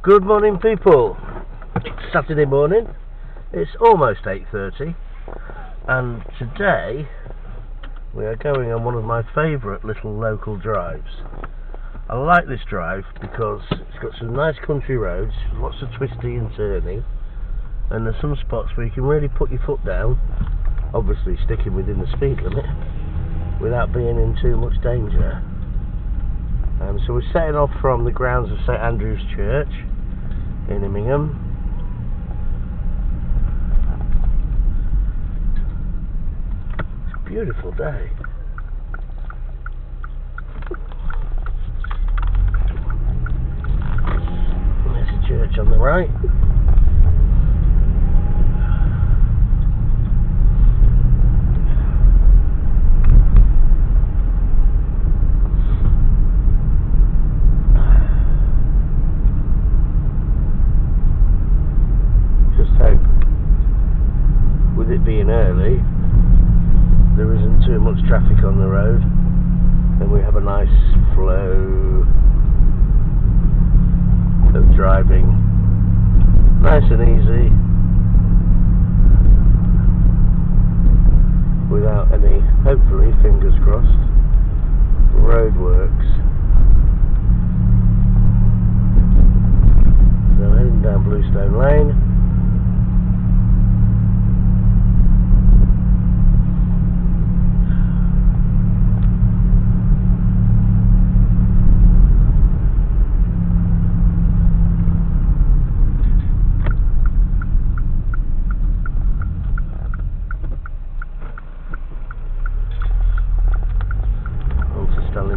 Good morning, people. It's Saturday morning. It's almost 8:30, and today we are going on one of my favourite little local drives. I like this drive because it's got some nice country roads, lots of twisty and turning, and there's some spots where you can really put your foot down, obviously sticking within the speed limit, without being in too much danger. So we're setting off from the grounds of St Andrew's Church in Immingham. It's a beautiful day. There's a church on the right. With it being early, there isn't too much traffic on the road, and we have a nice flow of driving, nice and easy, without any, hopefully, fingers crossed, roadworks. So heading down Bluestone Lane.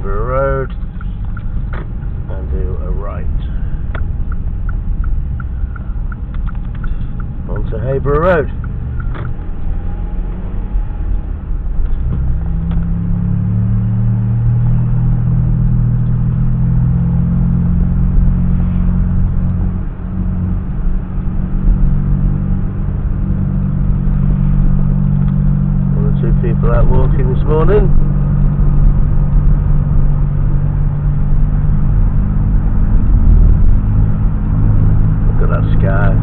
Road and do a right onto Hayborough Road. One or two people out walking this morning. Sky,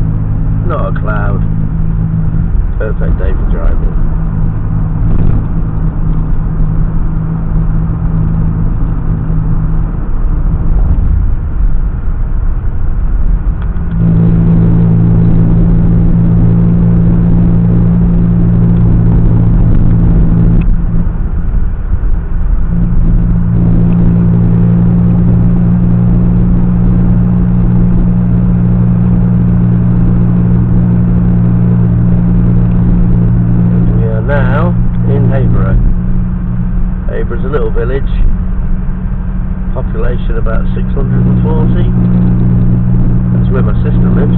not a cloud, perfect day for driving. Hayborough is a little village, population about 640. That's where my sister lives,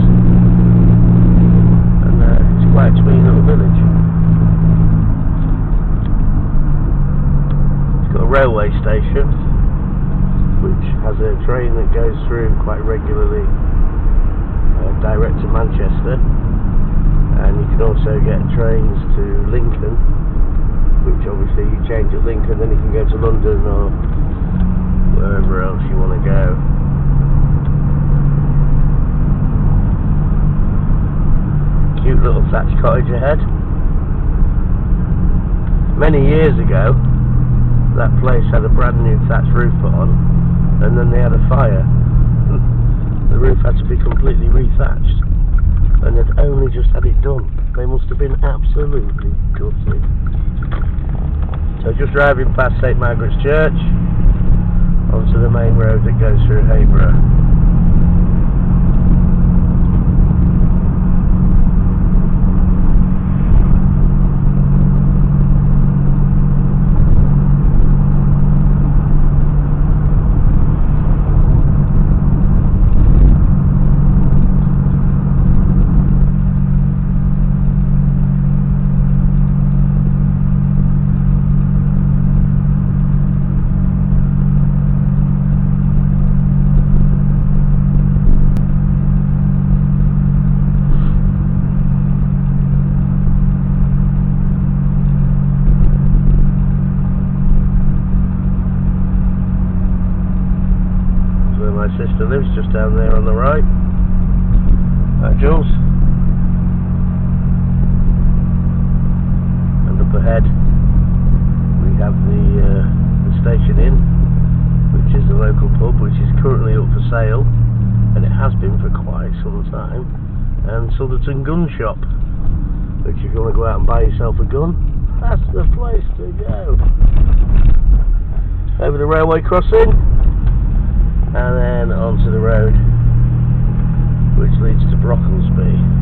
and it's quite a sweet little village. It's got a railway station which has a train that goes through quite regularly, direct to Manchester, and you can also get trains to Lincoln, which obviously you change at Lincoln, then you can go to London or wherever else you want to go. Cute little thatched cottage ahead. Many years ago, that place had a brand new thatched roof put on, and then they had a fire. The roof had to be completely rethatched, and they'd only just had it done. They must have been absolutely gutted. So just driving past St Margaret's Church onto the main road that goes through Hayborough. my sister lives, just down there on the right. Jules. And up ahead we have the Station Inn, which is the local pub, which is currently up for sale, and it has been for quite some time. And Sullerton Gun Shop, which if you want to go out and buy yourself a gun, that's the place to go. Over the railway crossing, and then onto the road which leads to Brocklesby.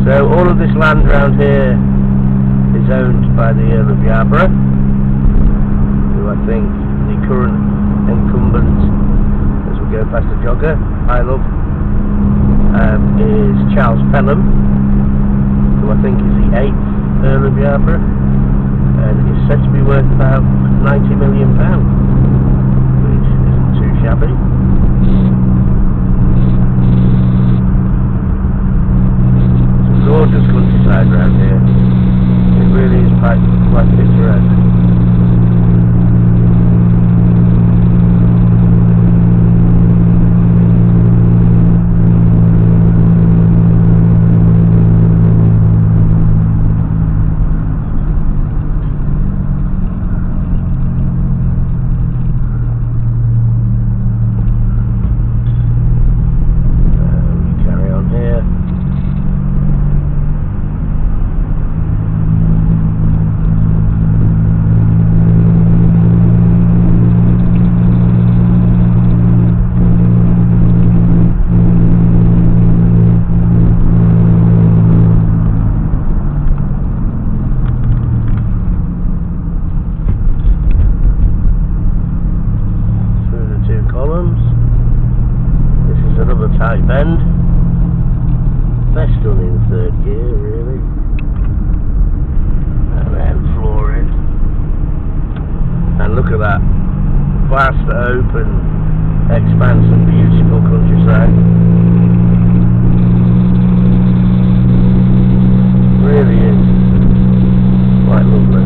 So all of this land around here is owned by the Earl of Yarborough, who I think the current incumbent, as we go past the jogger, I love, is Charles Pelham, who I think is the 8th Earl of Yarborough, and is said to be worth about £90 million, which isn't too shabby. Gorgeous countryside around here. It really is quite picturesque. Tight bend. Best done in 3rd gear, really. And then flooring. And look at that vast, open expanse of beautiful countryside. Really is quite lovely.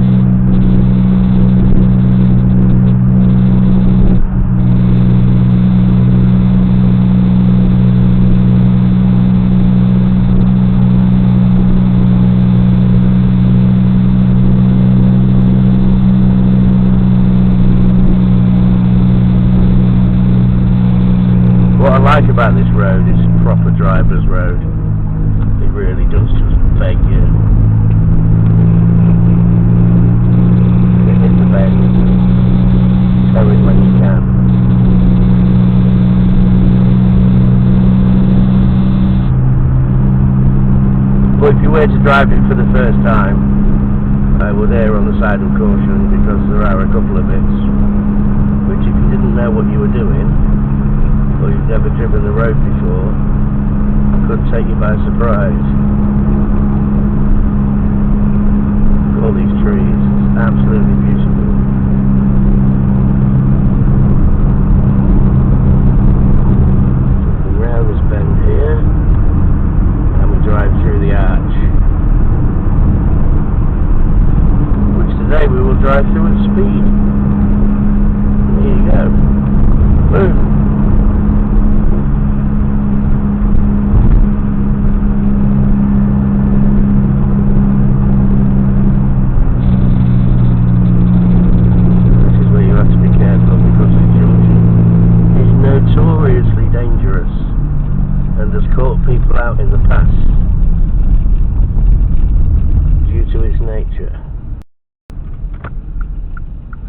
What I like about this road is proper driver's road. It really does just beg you. You hit the bend, tow it when you can. But if you were to drive it for the first time, I would err on the side of caution, because there are a couple of bits which, if you didn't know what you were doing, or you've never driven the road before, could take you by surprise. All these trees, it's absolutely beautiful. Looking round this bend here, and we drive through the arch, which today we will drive through at speed. There you go. Boom. Notoriously dangerous, and has caught people out in the past due to its nature.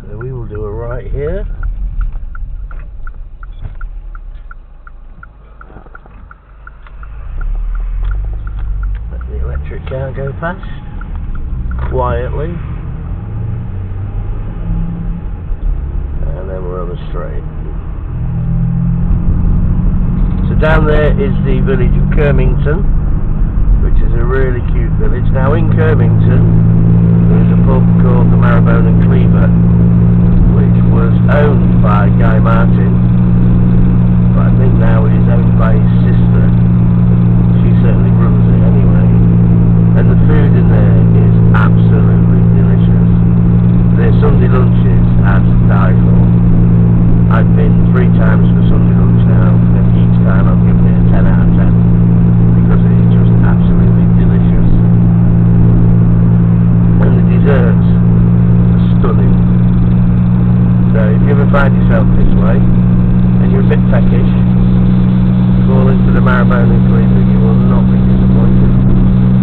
So we will do a right here. Let the electric car go past. hopefully. And then we're on the straight. So down there is the village of Kirmington, which is a really cute village. Now in Kirmington there is a pub called the Marrowbone and Cleaver, which was owned by Guy Martin, but I think now it is owned by his sister. She certainly runs it anyway. And the food in there is absolutely delicious. Their Sunday lunches are to die for. I've been 3 times for Sunday lunch now, and each time I've given it a 10 out of 10 because it is just absolutely delicious. And the desserts are stunning. So if you ever find yourself this way and you're a bit peckish, fall into the Marrowbone and Cleaver, you will not be disappointed.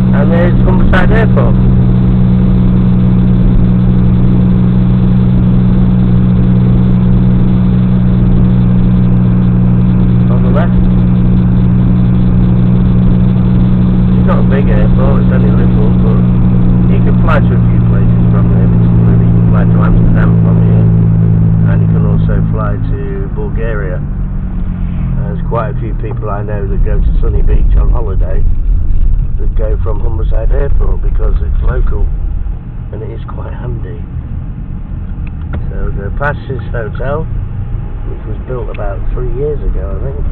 And there's Humberside Airport. On the left. It's not a big airport, it's only little, but you can fly to a few places from there. Particularly you can fly to Amsterdam from here, and you can also fly to Bulgaria. There's quite a few people I know that go to Sunny Beach on holiday that go from Humberside Airport because it's local and it is quite handy. So the Passes Hotel, which was built about 3 years ago, I think.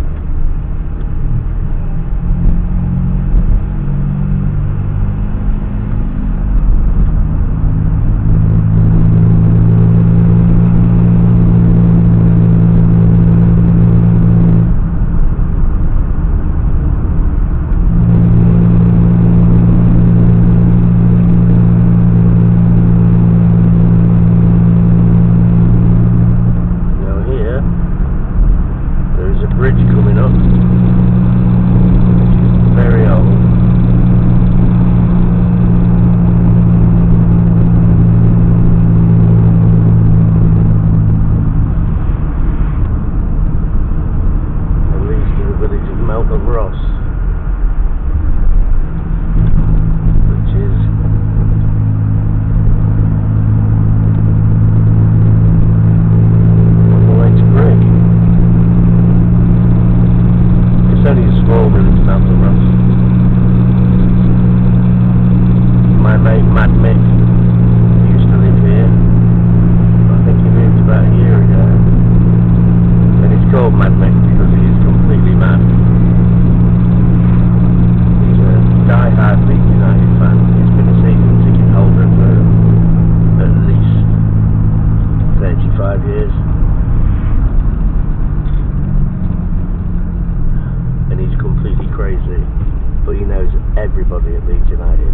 Everybody at Leeds United.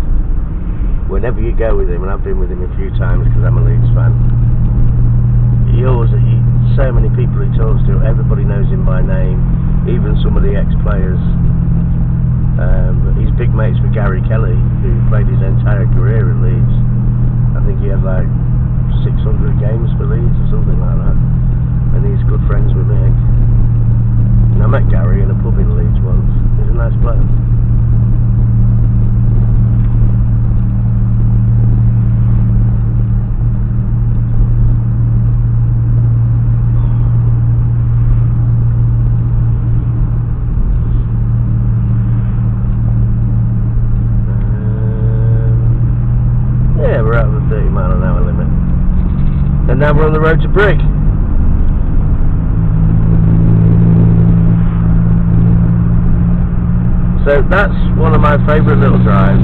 Whenever you go with him, and I've been with him a few times because I'm a Leeds fan, so many people he talks to, everybody knows him by name, even some of the ex-players. He's big mates with Gary Kelly, who played his entire career at Leeds. I think he had like 600 games for Leeds or something like that, and he's good friends with Mick. And I met Gary in a pub in Leeds once. He's a nice player. And now we're on the road to Brig. So that's one of my favourite little drives.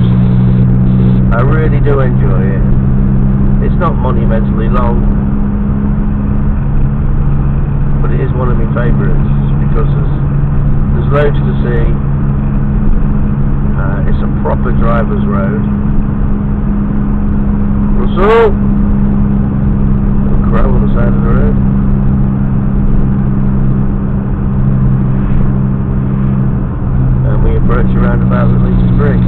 I really do enjoy it. It's not monumentally long, but it is one of my favourites because there's loads to see. It's a proper driver's road. Russell! Crow on the side of the road. And we approach a roundabout that leads to Brig.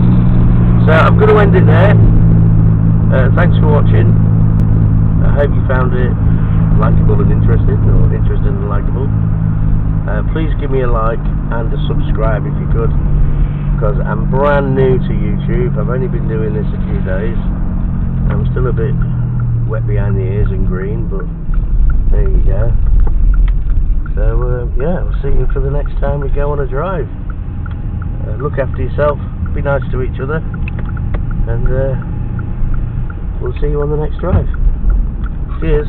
So I'm going to end it there. Thanks for watching. I hope you found it likeable and interesting, or interesting and likeable. Please give me a like and a subscribe if you could, because I'm brand new to YouTube. I've only been doing this a few days. I'm still a bit wet behind the ears and green, but there you go. So yeah, we'll see you for the next time we go on a drive. Look after yourself, be nice to each other, and we'll see you on the next drive. Cheers.